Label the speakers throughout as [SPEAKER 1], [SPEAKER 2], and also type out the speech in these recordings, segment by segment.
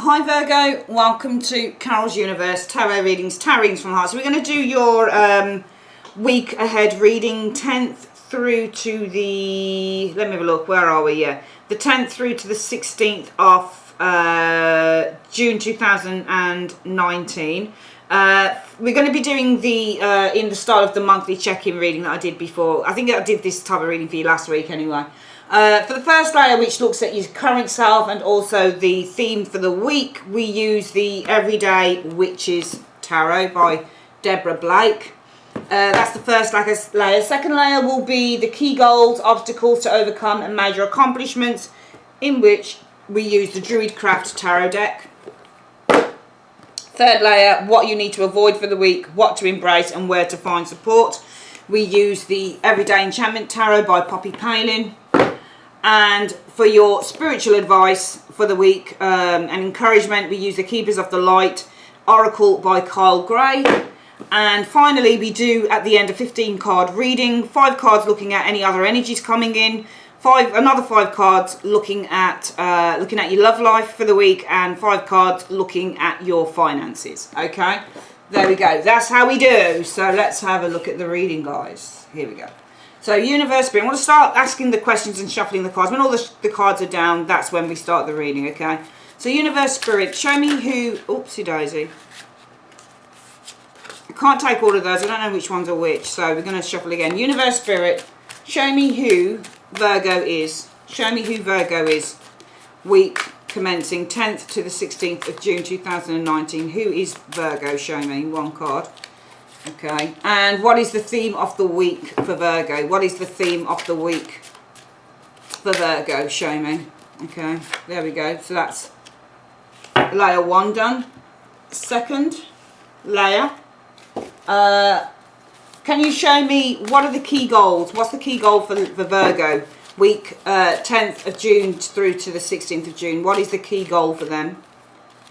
[SPEAKER 1] Hi Virgo, welcome to Carol's Universe Tarot Readings, Tarot Readings from the Heart. So we're going to do your week ahead reading, 10th through to the, let me have a look, where are we? Yeah, the 10th through to the 16th of June 2019. We're going to be doing the, in the style of the monthly check-in reading that I did before. I think I did this type of reading for you last week anyway. For the first layer, which looks at your current self and also the theme for the week, we use the Everyday Witches Tarot by Deborah Blake. That's the first layer. Second layer will be the key goals, obstacles to overcome and major accomplishments, in which we use the Druidcraft Tarot deck. Third layer, what you need to avoid for the week, what to embrace and where to find support. We use the Everyday Enchantment Tarot by Poppy Palin. And for your spiritual advice for the week and encouragement, we use the Keepers of the Light Oracle by Kyle Gray. And finally, we do at the end a 15 card reading, 5 cards looking at any other energies coming in, another 5 cards looking at your love life for the week, and 5 cards looking at your finances. Okay, there we go. That's how we do. So let's have a look at the reading, guys. Here we go. So Universe Spirit, I want to start asking the questions and shuffling the cards. When all the cards are down, that's when we start the reading, okay? So Universe Spirit, show me who, oopsie daisy. I can't take all of those, I don't know which ones are which, so we're going to shuffle again. Universe Spirit, show me who Virgo is. Show me who Virgo is. Week commencing 10th to the 16th of June 2019. Who is Virgo? Show me one card. Okay, and what is the theme of the week for Virgo? What is the theme of the week for Virgo? Show me. Okay, there we go. So that's layer 1 done. Second layer. Can you show me what are the key goals? What's the key goal for Virgo? Week 10th of June through to the 16th of June. What is the key goal for them?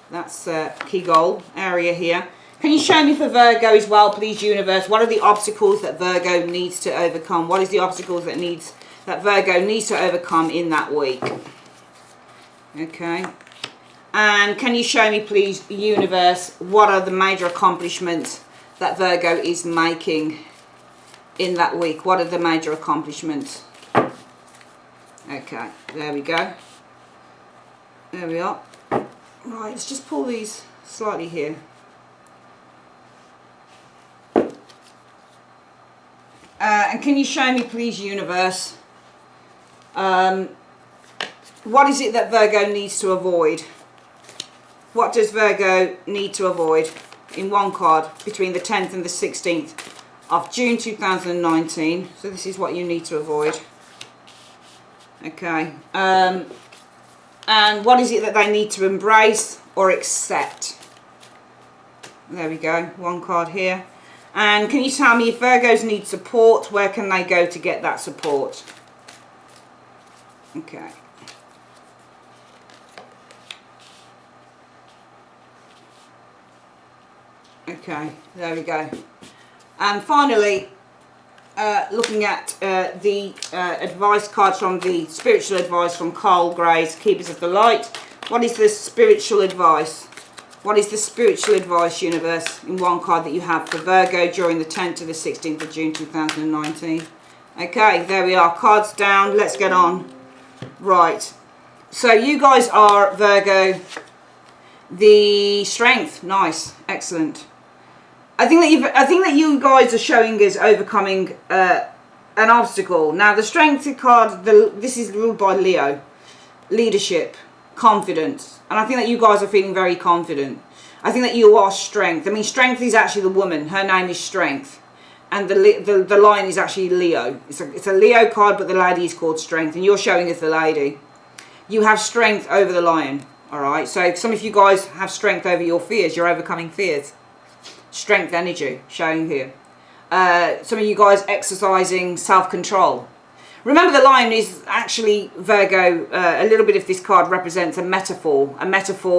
[SPEAKER 1] That's key goal area here. Can you show me for Virgo as well, please, Universe? What are the obstacles that Virgo needs to overcome? What is the obstacles that Virgo needs to overcome in that week? Okay. And can you show me, please, Universe, what are the major accomplishments that Virgo is making in that week? What are the major accomplishments? Okay, there we go. There we are. Right, let's just pull these slightly here. And can you show me, please, Universe, what is it that Virgo needs to avoid? What does Virgo need to avoid in one card between the 10th and the 16th of June 2019? So this is what you need to avoid. Okay. And what is it that they need to embrace or accept? There we go. One card here. And can you tell me if Virgos need support, where can they go to get that support? Okay. Okay, there we go. And finally, looking at the advice cards from the spiritual advice from Carl Gray's Keepers of the Light. What is the spiritual advice? What is the spiritual advice, Universe, in one card that you have for Virgo during the 10th to the 16th of June 2019? Okay, there we are. Cards down. Let's get on. Right. So you guys are Virgo. The strength. Nice. Excellent. I think that you guys are showing us overcoming an obstacle. Now, the strength card, this is ruled by Leo. Leadership. Confidence. And I think that you guys are feeling very confident. I think that you are strength. I mean, strength is actually the woman. Her name is Strength. And the lion is actually Leo. It's a Leo card, but the lady is called Strength. And you're showing us the lady. You have strength over the lion. Alright, so some of you guys have strength over your fears. You're overcoming fears. Strength energy showing here. Some of you guys exercising self-control. Remember, the lion is actually Virgo. A little bit of this card represents a metaphor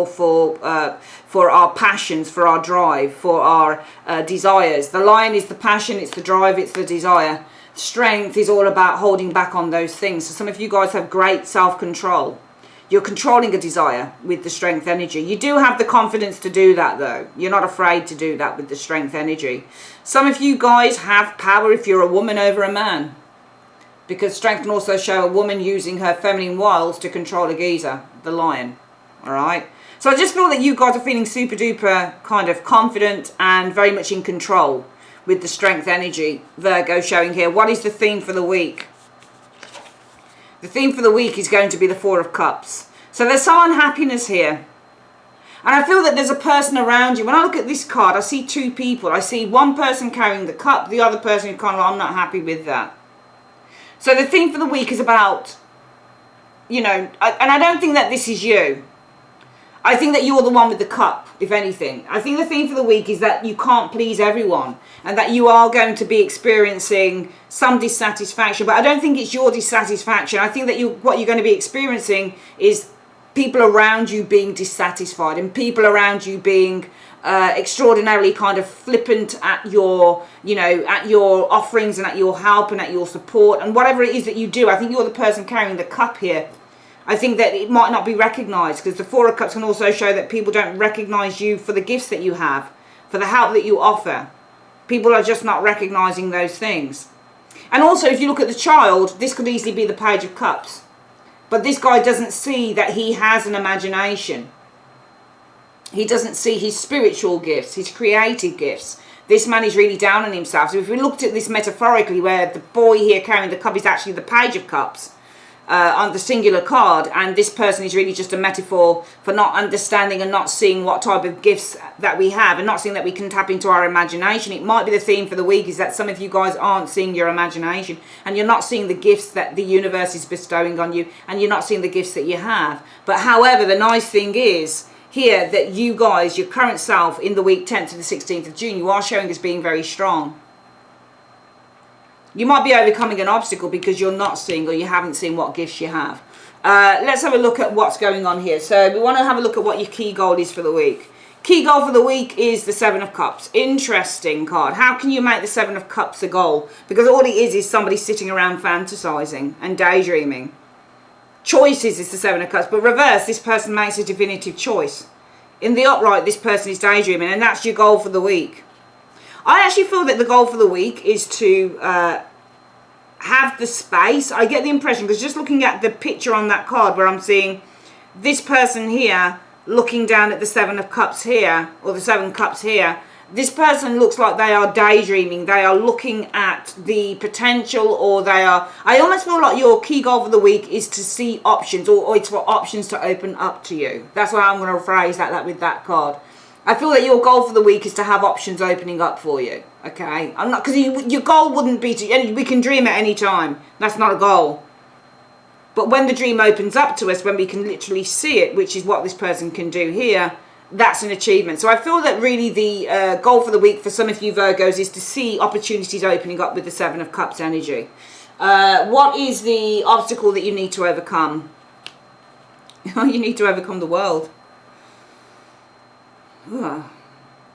[SPEAKER 1] for our passions, for our drive, for our desires. The lion is the passion, it's the drive, it's the desire. Strength is all about holding back on those things. So some of you guys have great self-control. You're controlling a desire with the strength energy. You do have the confidence to do that though. You're not afraid to do that with the strength energy. Some of you guys have power if you're a woman over a man. Because strength can also show a woman using her feminine wiles to control a geezer, the lion. Alright? So I just feel that you guys are feeling super duper kind of confident and very much in control with the strength energy. Virgo showing here. What is the theme for the week? The theme for the week is going to be the Four of Cups. So there's some unhappiness here. And I feel that there's a person around you. When I look at this card, I see two people. I see one person carrying the cup, the other person who kind of, I'm not happy with that. So the theme for the week is about, you know, and I don't think that this is you. I think that you're the one with the cup, if anything. I think the theme for the week is that you can't please everyone and that you are going to be experiencing some dissatisfaction. But I don't think it's your dissatisfaction. I think that what you're going to be experiencing is people around you being dissatisfied and people around you being extraordinarily kind of flippant at your, you know, at your offerings and at your help and at your support and whatever it is that you do. I think you're the person carrying the cup here. I think that it might not be recognised because the Four of Cups can also show that people don't recognise you for the gifts that you have, for the help that you offer. People are just not recognising those things. And also, if you look at the child, this could easily be the Page of Cups. But this guy doesn't see that he has an imagination. He doesn't see his spiritual gifts, his creative gifts. This man is really down on himself. So if we looked at this metaphorically, where the boy here carrying the cup is actually the Page of Cups, on the singular card, and this person is really just a metaphor for not understanding and not seeing what type of gifts that we have and not seeing that we can tap into our imagination. It might be the theme for the week is that some of you guys aren't seeing your imagination and you're not seeing the gifts that the universe is bestowing on you and you're not seeing the gifts that you have. But however, the nice thing is here that you guys, your current self in the week 10th to the 16th of June, you are showing as being very strong. You might be overcoming an obstacle because you're not seeing or you haven't seen what gifts you have. Let's have a look at what's going on here. So we want to have a look at what your key goal is for the week. Key goal for the week is the Seven of Cups. Interesting card. How can you make the Seven of Cups a goal? Because all it is somebody sitting around fantasizing and daydreaming. Choices is the Seven of Cups. But reverse, this person makes a definitive choice. In the upright, this person is daydreaming. And that's your goal for the week. I actually feel that the goal for the week is to have the space. I get the impression, because just looking at the picture on that card where I'm seeing this person here looking down at the Seven of Cups here, or the Seven Cups here, this person looks like they are daydreaming. They are looking at the potential, or they are... I almost feel like your key goal for the week is to see options, or it's for options to open up to you. That's why I'm going to phrase that with that card. I feel that your goal for the week is to have options opening up for you, okay? I'm not, because your goal wouldn't be to, we can dream at any time. That's not a goal. But when the dream opens up to us, when we can literally see it, which is what this person can do here, that's an achievement. So I feel that really the goal for the week for some of you Virgos is to see opportunities opening up with the Seven of Cups energy. What is the obstacle that you need to overcome? You need to overcome the world.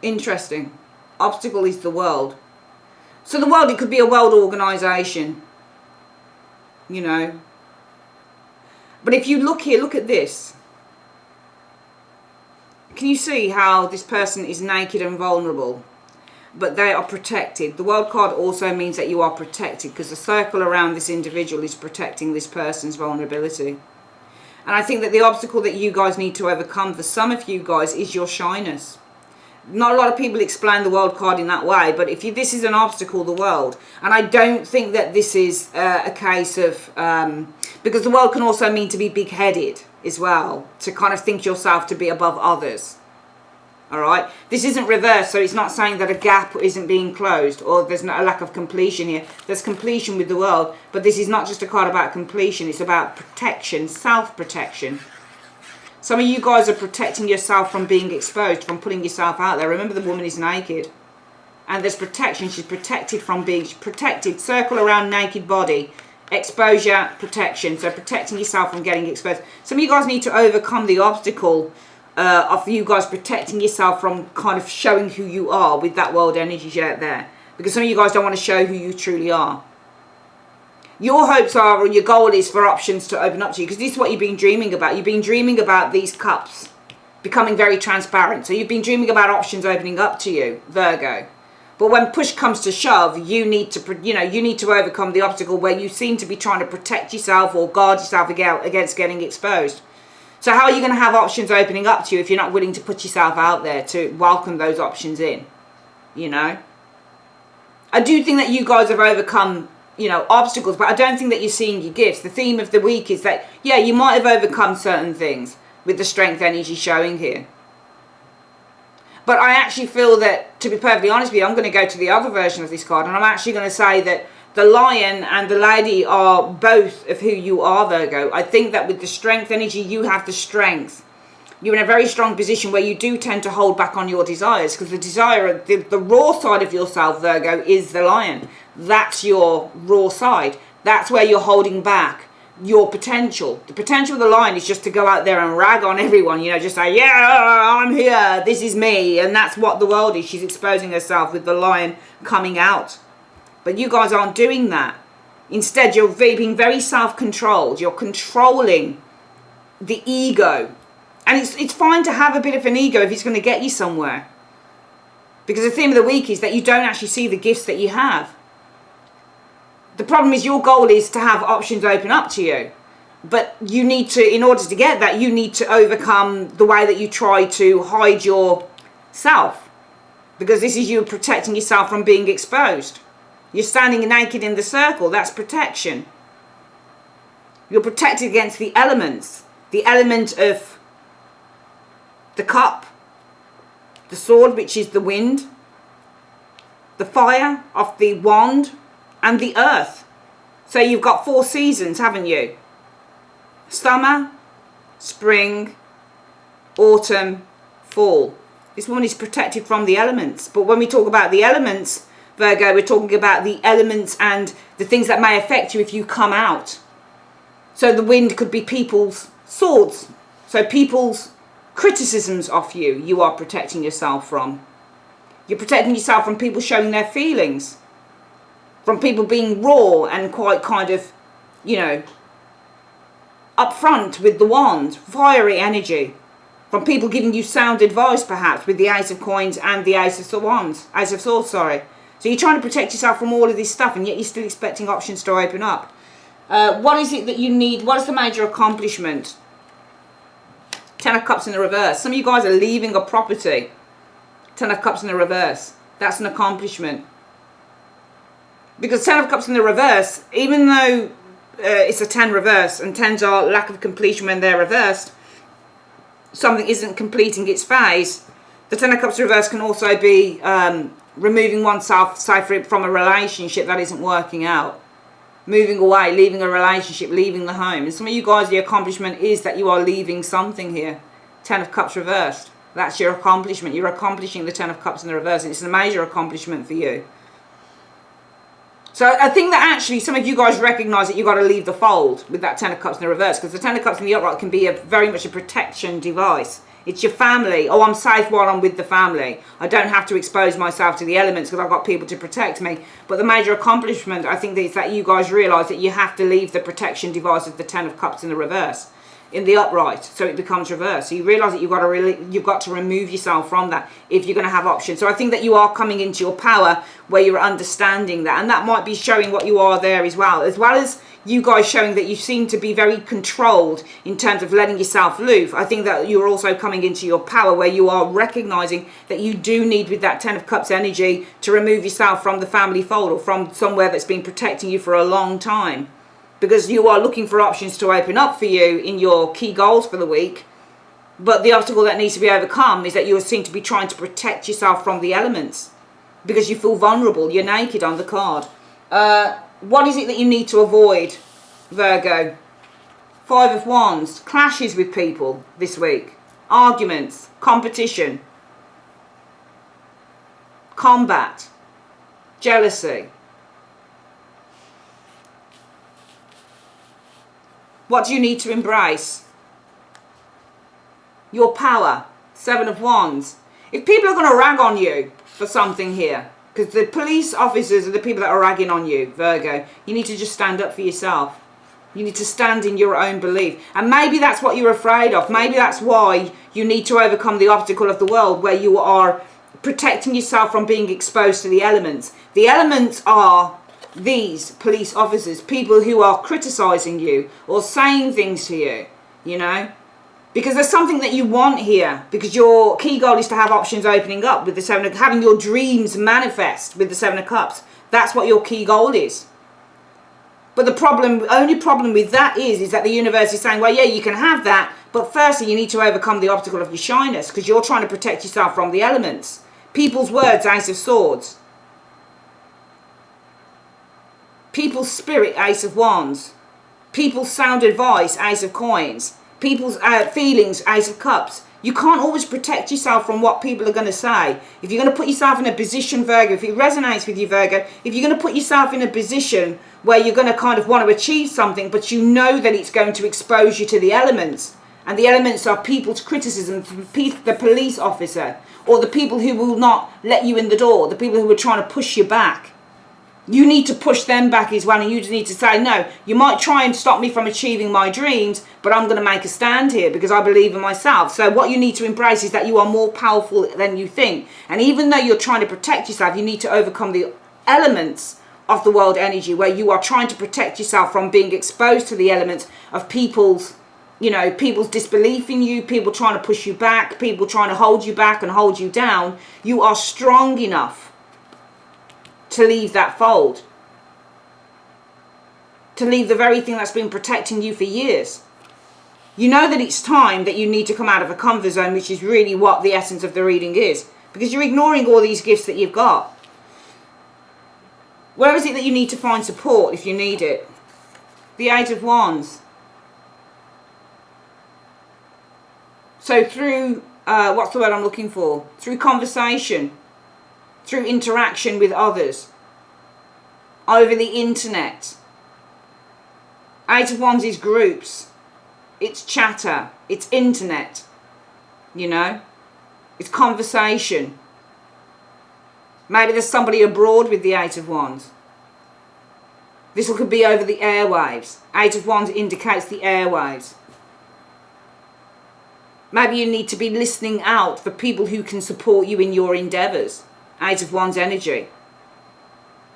[SPEAKER 1] Interesting. Obstacle is the world. So the world, it could be a world organisation, you know. But if you look here, look at this. Can you see how this person is naked and vulnerable? But they are protected. The world card also means that you are protected, because the circle around this individual is protecting this person's vulnerability. And I think that the obstacle that you guys need to overcome for some of you guys is your shyness. Not a lot of people explain the world card in that way, but if this is an obstacle, the world. And I don't think that this is a case of... because the world can also mean to be big-headed as well, to kind of think yourself to be above others. Alright? This isn't reversed, so it's not saying that a gap isn't being closed or there's not a lack of completion here. There's completion with the world, but this is not just a card about completion, it's about protection, self-protection. Some of you guys are protecting yourself from being exposed, from putting yourself out there. Remember, the woman is naked. And there's protection. She's protected from being protected. Circle around naked body. Exposure, protection. So protecting yourself from getting exposed. Some of you guys need to overcome the obstacle of you guys protecting yourself from kind of showing who you are with that world energy out there. Because some of you guys don't want to show who you truly are. Your hopes are, or your goal is for options to open up to you, because this is what you've been dreaming about. You've been dreaming about these cups becoming very transparent. So you've been dreaming about options opening up to you, Virgo. But when push comes to shove, you need to overcome the obstacle where you seem to be trying to protect yourself or guard yourself against getting exposed. So how are you going to have options opening up to you if you're not willing to put yourself out there to welcome those options in? You know? I do think that you guys have overcome, you know, obstacles, but I don't think that you're seeing your gifts. The theme of the week is that, yeah, you might have overcome certain things with the strength energy showing here. But I actually feel that, to be perfectly honest with you, I'm going to go to the other version of this card, and I'm actually going to say that the lion and the lady are both of who you are, Virgo. I think that with the strength energy, you have the strength. You're in a very strong position where you do tend to hold back on your desires, because the desire, the raw side of yourself, Virgo, is the lion. That's your raw side. That's where you're holding back your potential. The potential of the lion is just to go out there and rag on everyone, you know, just say, yeah, I'm here, this is me. And that's what the world is. She's exposing herself with the lion coming out. But you guys aren't doing that. Instead, you're being very self-controlled. You're controlling the ego. And it's fine to have a bit of an ego if it's going to get you somewhere. Because the theme of the week is that you don't actually see the gifts that you have. The problem is your goal is to have options open up to you. But you need to, in order to get that, you need to overcome the way that you try to hide yourself. Because this is you protecting yourself from being exposed. You're standing naked in the circle. That's protection. You're protected against the elements. The element of the cup. The sword, which is the wind. The fire of the wand. And the earth. So you've got 4 seasons, haven't you? Summer, spring, autumn, fall. This woman is protected from the elements. But when we talk about the elements, Virgo, we're talking about the elements and the things that may affect you if you come out. So the wind could be people's swords. So people's criticisms of you, you are protecting yourself from. You're protecting yourself from people showing their feelings. From people being raw and quite kind of, you know, upfront with the wand. Fiery energy. From people giving you sound advice, perhaps, with the Ace of Coins and the Ace of Wands. Ace of Swords, sorry. So you're trying to protect yourself from all of this stuff, and yet you're still expecting options to open up. What is it that you need? What is the major accomplishment? 10 of Cups in the reverse. Some of you guys are leaving a property. 10 of Cups in the reverse. That's an accomplishment. Because 10 of Cups in the reverse, even though it's a 10 reverse, and 10s are lack of completion when they're reversed, something isn't completing its phase, the 10 of Cups reverse can also be removing oneself, say, from a relationship that isn't working out. Moving away, leaving a relationship, leaving the home. And some of you guys, the accomplishment is that you are leaving something here. 10 of Cups reversed. That's your accomplishment. You're accomplishing the 10 of Cups in the reverse. It's a major accomplishment for you. So I think that actually some of you guys recognise that you've got to leave the fold with that 10 of Cups in the reverse, because the 10 of Cups in the upright can be very much a protection device. It's your family. Oh, I'm safe while I'm with the family. I don't have to expose myself to the elements because I've got people to protect me. But the major accomplishment, I think, is that you guys realise that you have to leave the protection device of the 10 of Cups in the reverse. In the upright, so it becomes reverse. So you realise that you've got to remove yourself from that if you're going to have options. So I think that you are coming into your power where you're understanding that, and that might be showing what you are there as well as you guys showing that you seem to be very controlled in terms of letting yourself loose. I think that you're also coming into your power where you are recognising that you do need, with that 10 of Cups energy, to remove yourself from the family fold or from somewhere that's been protecting you for a long time. Because you are looking for options to open up for you in your key goals for the week. But the obstacle that needs to be overcome is that you seem to be trying to protect yourself from the elements. Because you feel vulnerable. You're naked on the card. What is it that you need to avoid, Virgo? 5 of Wands. Clashes with people this week. Arguments. Competition. Combat. Jealousy. What do you need to embrace? Your power. 7 of Wands. If people are going to rag on you for something here, Because the police officers are the people that are ragging on you, Virgo. You need to just stand up for yourself. You need to stand in your own belief. And maybe that's what you're afraid of. Maybe that's why you need to overcome the obstacle of the world, where you are protecting yourself from being exposed to the elements. The elements are these police officers, people who are criticizing you or saying things to you, you know. Because there's something that you want here. Because your key goal is to have options opening up with the Seven of Cups. Having your dreams manifest with the Seven of Cups. That's what your key goal is. But the only problem with that is that the universe is saying, well, yeah, you can have that. But firstly, you need to overcome the obstacle of your shyness. Because you're trying to protect yourself from the elements. People's words, Ace of Swords. People's spirit, Ace of Wands. People's sound advice, Ace of Coins. People's feelings, Ace of Cups. You can't always protect yourself from what people are going to say. If you're going to put yourself in a position, Virgo, if it resonates with you, Virgo, if you're going to put yourself in a position where you're going to kind of want to achieve something, but you know that it's going to expose you to the elements, and the elements are people's criticism, the police officer, or the people who will not let you in the door, the people who are trying to push you back. You need to push them back as well, and you just need to say, no, you might try and stop me from achieving my dreams, but I'm going to make a stand here because I believe in myself. So what you need to embrace is that you are more powerful than you think. And even though you're trying to protect yourself, you need to overcome the elements of the world energy, where you are trying to protect yourself from being exposed to the elements of people's, you know, people's disbelief in you, people trying to push you back, people trying to hold you back and hold you down. You are strong enough to leave that fold, to leave the very thing that's been protecting you for years. You know that it's time that you need to come out of a comfort zone, which is really what the essence of the reading is, because you're ignoring all these gifts that you've got. Where is it that you need to find support if you need it? The Eight of Wands. So through, what's the word I'm looking for? Through conversation, through interaction with others, over the internet. Eight of Wands is groups, it's chatter, it's internet, you know, it's conversation. Maybe there's somebody abroad with the Eight of Wands. This could be over the airwaves. Eight of Wands indicates the airwaves. Maybe you need to be listening out for people who can support you in your endeavours. Eight of Wands energy.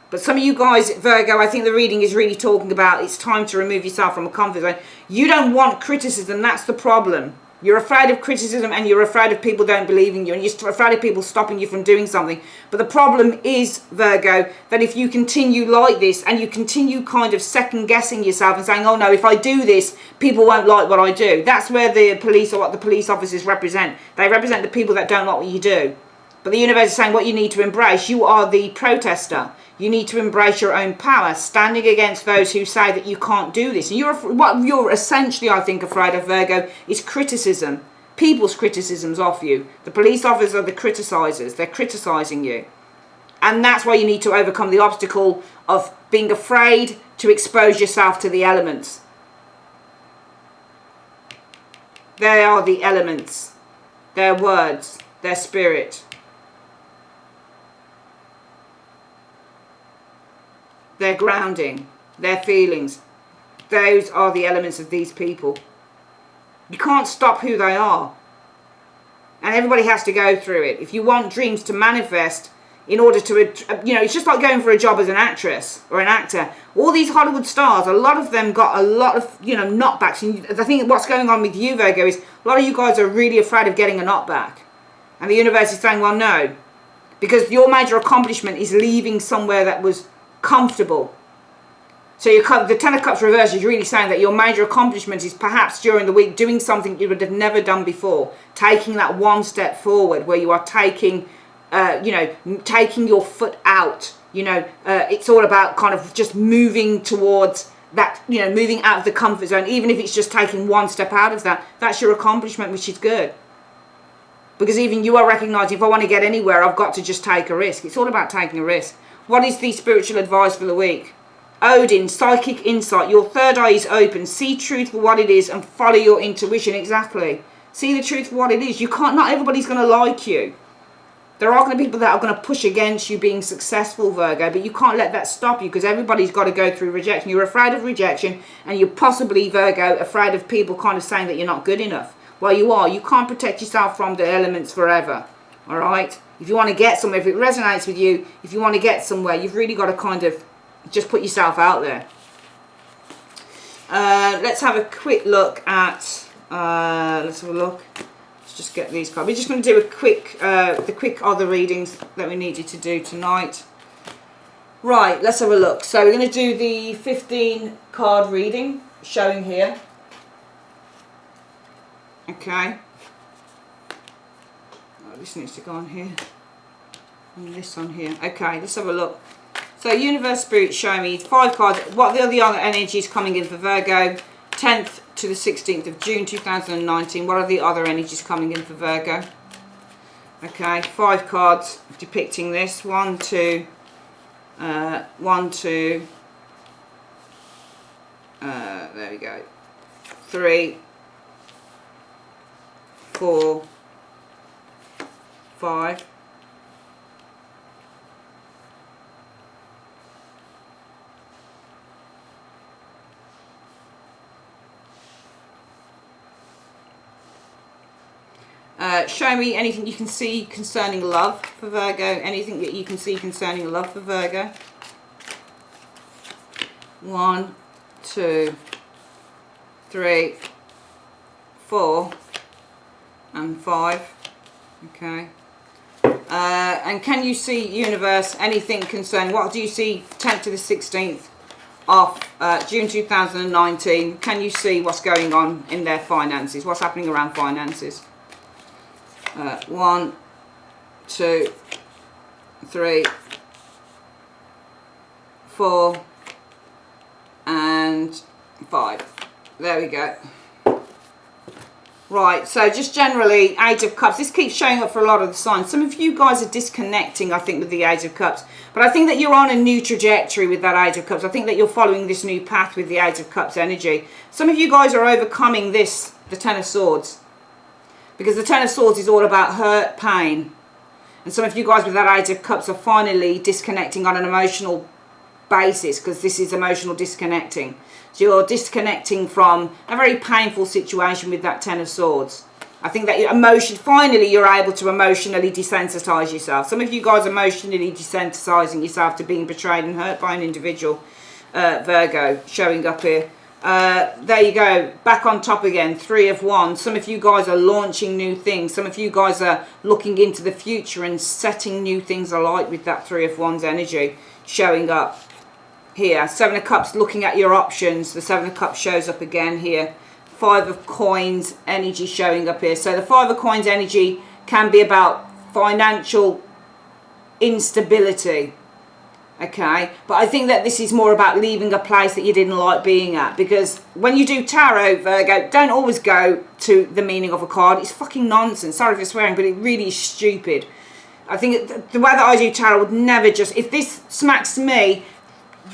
[SPEAKER 1] But some of you guys, Virgo, I think the reading is really talking about it's time to remove yourself from a comfort zone. You don't want criticism, that's the problem. You're afraid of criticism, and you're afraid of people don't believe in you, and you're afraid of people stopping you from doing something. But the problem is, Virgo, that if you continue like this and you continue kind of second guessing yourself and saying, oh no, if I do this, people won't like what I do. That's where the police, or what the police officers represent. They represent the people that don't like what you do. But the universe is saying what you need to embrace. You are the protester. You need to embrace your own power, standing against those who say that you can't do this. And what you're essentially, I think, afraid of, Virgo, is criticism. People's criticisms of you. The police officers are the criticisers. They're criticising you. And that's why you need to overcome the obstacle of being afraid to expose yourself to the elements. They are the elements. Their words. Their spirit. Their grounding, their feelings. Those are the elements of these people. You can't stop who they are. And everybody has to go through it. If you want dreams to manifest in order to, you know, it's just like going for a job as an actress or an actor. All these Hollywood stars, a lot of them got a lot of, you know, knockbacks. And I think what's going on with you, Virgo, is a lot of you guys are really afraid of getting a knockback. And the universe is saying, well, no. Because your major accomplishment is leaving somewhere that was comfortable. So the Ten of Cups reverse is really saying that your major accomplishment is perhaps during the week doing something you would have never done before, taking that one step forward where you are taking, you know, taking your foot out. You know, it's all about kind of just moving towards that, you know, moving out of the comfort zone, even if it's just taking one step out of that. That's your accomplishment, which is good. Because even you are recognising, if I want to get anywhere, I've got to just take a risk. It's all about taking a risk. What is the spiritual advice for the week? Odin, psychic insight. Your third eye is open. See truth for what it is and follow your intuition. Exactly. See the truth for what it is. You can't, not everybody's going to like you. There are going to be people that are going to push against you being successful, Virgo, but you can't let that stop you, because everybody's got to go through rejection. You're afraid of rejection, and you're possibly, Virgo, afraid of people kind of saying that you're not good enough. Well, you are. You can't protect yourself from the elements forever, all right? If you want to get somewhere, if it resonates with you, if you want to get somewhere, you've really got to kind of just put yourself out there. Let's have a quick look at, let's have a look. Let's just get these cards. We're just going to do a quick, the quick other readings that we needed to do tonight. Right, let's have a look. So we're going to do the 15 card reading showing here. Okay. Oh, this needs to go on here. And this on here. Okay, let's have a look. So Universe Spirit show me 5 cards. What are the other energies coming in for Virgo? 10th to the 16th of June 2019. What are the other energies coming in for Virgo? Okay, 5 cards depicting this. 1, 2, 1, 2. There we go. 3, 4, 5. Show me anything you can see concerning love for Virgo. Anything that you can see concerning love for Virgo. 1, 2, 3, 4, and 5. Okay. And can you see, Universe, anything concerning, what do you see 10th to the 16th of June 2019? Can you see what's going on in their finances? What's happening around finances? 1, 2, 3, 4, and 5. There we go. Right, so just generally, Age of Cups. This keeps showing up for a lot of the signs. Some of you guys are disconnecting, I think, with the Age of Cups. But I think that you're on a new trajectory with that Age of Cups. I think that you're following this new path with the Age of Cups energy. Some of you guys are overcoming this, the Ten of Swords. Because the Ten of Swords is all about hurt, pain. And some of you guys with that Age of Cups are finally disconnecting on an emotional basis, because this is emotional disconnecting. So you're disconnecting from a very painful situation with that Ten of Swords. I think that finally you're able to emotionally desensitize yourself. Some of you guys are emotionally desensitizing yourself to being betrayed and hurt by an individual, Virgo, showing up here. There you go, back on top again, 3 of Wands. Some of you guys are launching new things. Some of you guys are looking into the future and setting new things alight with that 3 of Wands energy showing up here. 7 of Cups, looking at your options. The 7 of Cups shows up again here. 5 of Coins energy showing up here. So the 5 of Coins energy can be about financial instability. Okay, but I think that this is more about leaving a place that you didn't like being at, because when you do tarot, Virgo, don't always go to the meaning of a card. It's fucking nonsense. Sorry for swearing, but it really is stupid. I think the way that I do tarot would never just, if this smacks me,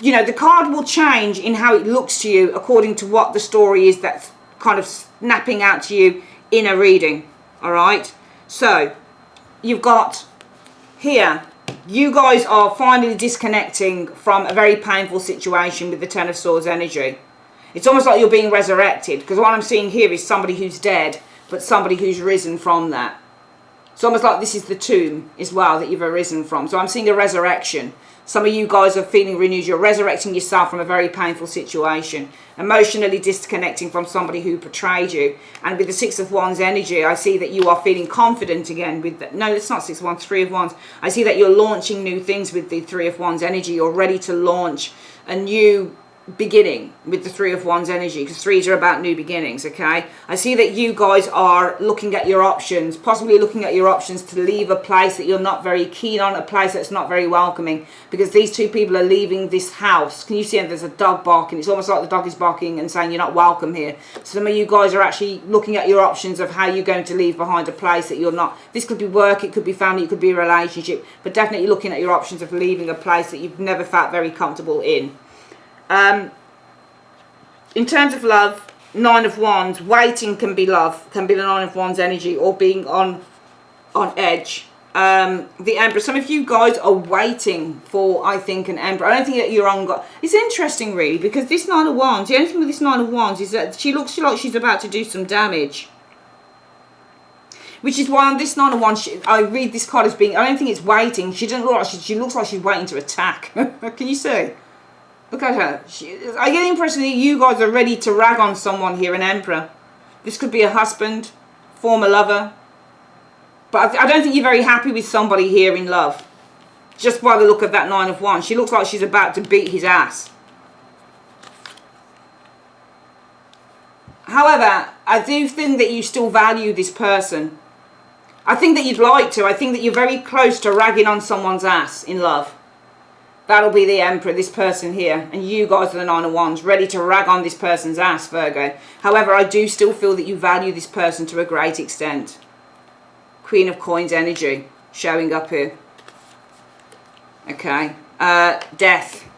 [SPEAKER 1] you know, the card will change in how it looks to you according to what the story is that's kind of snapping out to you in a reading. All right, so you've got here, you guys are finally disconnecting from a very painful situation with the Ten of Swords energy. It's almost like you're being resurrected, because what I'm seeing here is somebody who's dead, but somebody who's risen from that. It's almost like this is the tomb as well that you've arisen from. So I'm seeing a resurrection. Some of you guys are feeling renewed. You're resurrecting yourself from a very painful situation. Emotionally disconnecting from somebody who betrayed you. And with the 6 of Wands energy, I see that you are feeling confident again with that. No, it's not 6 of Wands, 3 of Wands. I see that you're launching new things with the 3 of Wands energy. You're ready to launch a new beginning with the 3 of Wands energy, because 3s are about new beginnings. Okay, I see that you guys are looking at your options, possibly looking at your options to leave a place that you're not very keen on, a place that's not very welcoming, because these 2 people are leaving this house. Can you see there's a dog barking? It's almost like the dog is barking and saying you're not welcome here. Some of you guys are actually looking at your options of how you're going to leave behind a place that you're not. This could be work, it could be family, it could be a relationship, but definitely looking at your options of leaving a place that you've never felt very comfortable in. In terms of love, 9 of Wands, waiting can be love, can be the 9 of Wands energy, or being on edge. the Emperor. Some of you guys are waiting for, I think, an Emperor. I don't think that you're on. It's interesting, really, because this Nine of Wands, the only thing with this Nine of Wands is that she looks like she's about to do some damage. Which is why on this Nine of Wands, I read this card as being, I don't think it's waiting. She doesn't look like, she looks like she's waiting to attack. Can you see? Look at her. I get the impression that you guys are ready to rag on someone here, an Emperor. This could be a husband, former lover. But I don't think you're very happy with somebody here in love. Just by the look of that Nine of Wands. She looks like she's about to beat his ass. However, I do think that you still value this person. I think that you'd like to. I think that you're very close to ragging on someone's ass in love. That'll be the Emperor, this person here. And you guys are the Nine of Wands, ready to rag on this person's ass, Virgo. However, I do still feel that you value this person to a great extent. Queen of Coins energy showing up here. Okay. Death.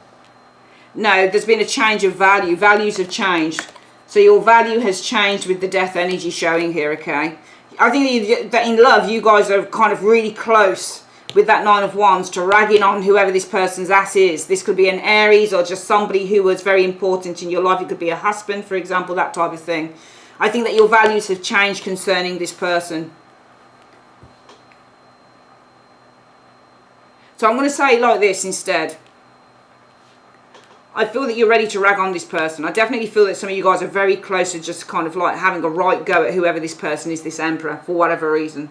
[SPEAKER 1] No, there's been a change of value. Values have changed. So your value has changed with the death energy showing here, okay? I think that in love, you guys are kind of really close with that Nine of Wands to ragging on whoever this person's ass is. This could be an Aries or just somebody who was very important in your life. It could be a husband, for example, that type of thing. I think that your values have changed concerning this person. So I'm going to say it like this instead. I feel that you're ready to rag on this person. I definitely feel that some of you guys are very close to just kind of like having a right go at whoever this person is, this Emperor, for whatever reason.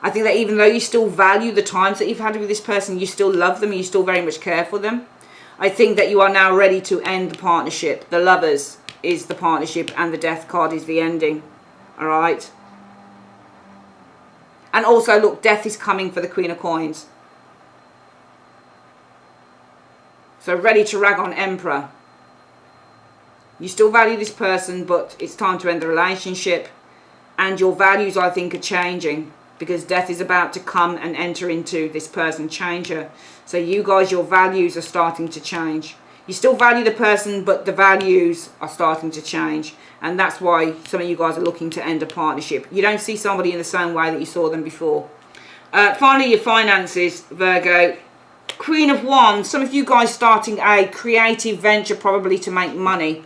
[SPEAKER 1] I think that even though you still value the times that you've had with this person, you still love them and you still very much care for them. I think that you are now ready to end the partnership. The Lovers is the partnership and the Death card is the ending. Alright? And also, look, Death is coming for the Queen of Coins. So ready to rag on Emperor. You still value this person, but it's time to end the relationship. And your values, I think, are changing. Because Death is about to come and enter into this person, change her. So you guys, your values are starting to change. You still value the person, but the values are starting to change. And that's why some of you guys are looking to end a partnership. You don't see somebody in the same way that you saw them before. Finally, your finances, Virgo. Queen of Wands, some of you guys starting a creative venture probably to make money.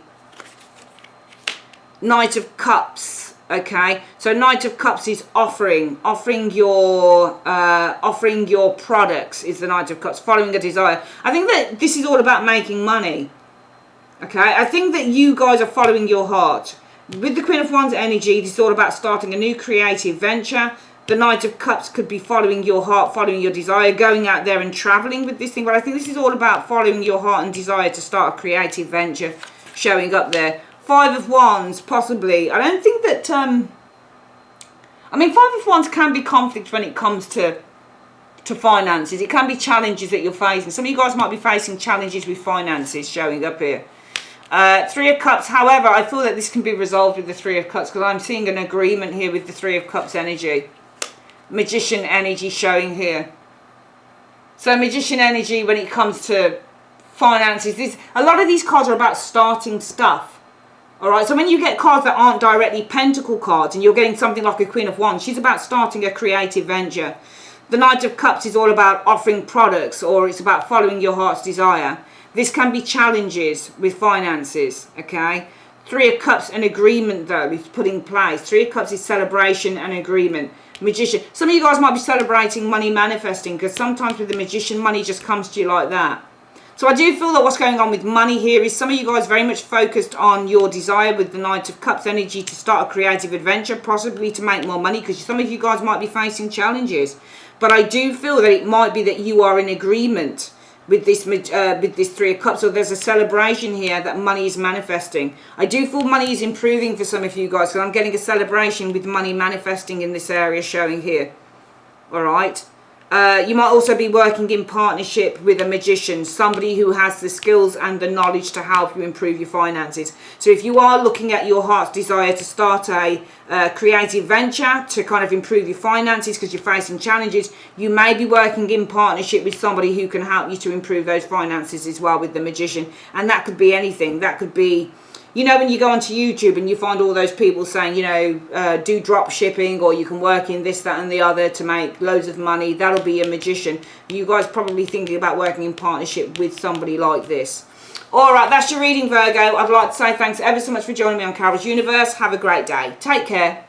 [SPEAKER 1] Knight of Cups, okay? So Knight of Cups is offering your products is the Knight of Cups, following a desire. I think that this is all about making money, okay? I think that you guys are following your heart. With the Queen of Wands energy, this is all about starting a new creative venture. The Knight of Cups could be following your heart, following your desire, going out there and traveling with this thing. But I think this is all about following your heart and desire to start a creative venture showing up there. Five of Wands, possibly. I don't think that... I mean, Five of Wands can be conflict when it comes to finances. It can be challenges that you're facing. Some of you guys might be facing challenges with finances showing up here. Three of Cups, however, I feel that this can be resolved with the Three of Cups because I'm seeing an agreement here with the Three of Cups energy. Magician energy showing here. So Magician energy when it comes to finances, a lot of these cards are about starting stuff. Alright, so when you get cards that aren't directly Pentacle cards and you're getting something like a Queen of Wands, she's about starting a creative venture. The Knight of Cups is all about offering products, or it's about following your heart's desire. This can be challenges with finances, okay? Three of Cups, an agreement though, is put in place. Three of Cups is celebration and agreement. Magician. Some of you guys might be celebrating money manifesting because sometimes with the Magician, money just comes to you like that. So I do feel that what's going on with money here is some of you guys very much focused on your desire with the Knight of Cups energy to start a creative adventure, possibly to make more money, because some of you guys might be facing challenges. But I do feel that it might be that you are in agreement with this Three of Cups, or there's a celebration here that money is manifesting. I do feel money is improving for some of you guys, so I'm getting a celebration with money manifesting in this area showing here. Alright. You might also be working in partnership with a magician, somebody who has the skills and the knowledge to help you improve your finances. So if you are looking at your heart's desire to start a creative venture to kind of improve your finances because you're facing challenges, you may be working in partnership with somebody who can help you to improve those finances as well with the magician. And that could be anything. That could be, You know, when you go onto YouTube and you find all those people saying, you know, do drop shipping, or you can work in this, that and the other to make loads of money. That'll be a magician. You guys probably thinking about working in partnership with somebody like this. All right, that's your reading, Virgo. I'd like to say thanks ever so much for joining me on Carol's Universe. Have a great day. Take care. Bye.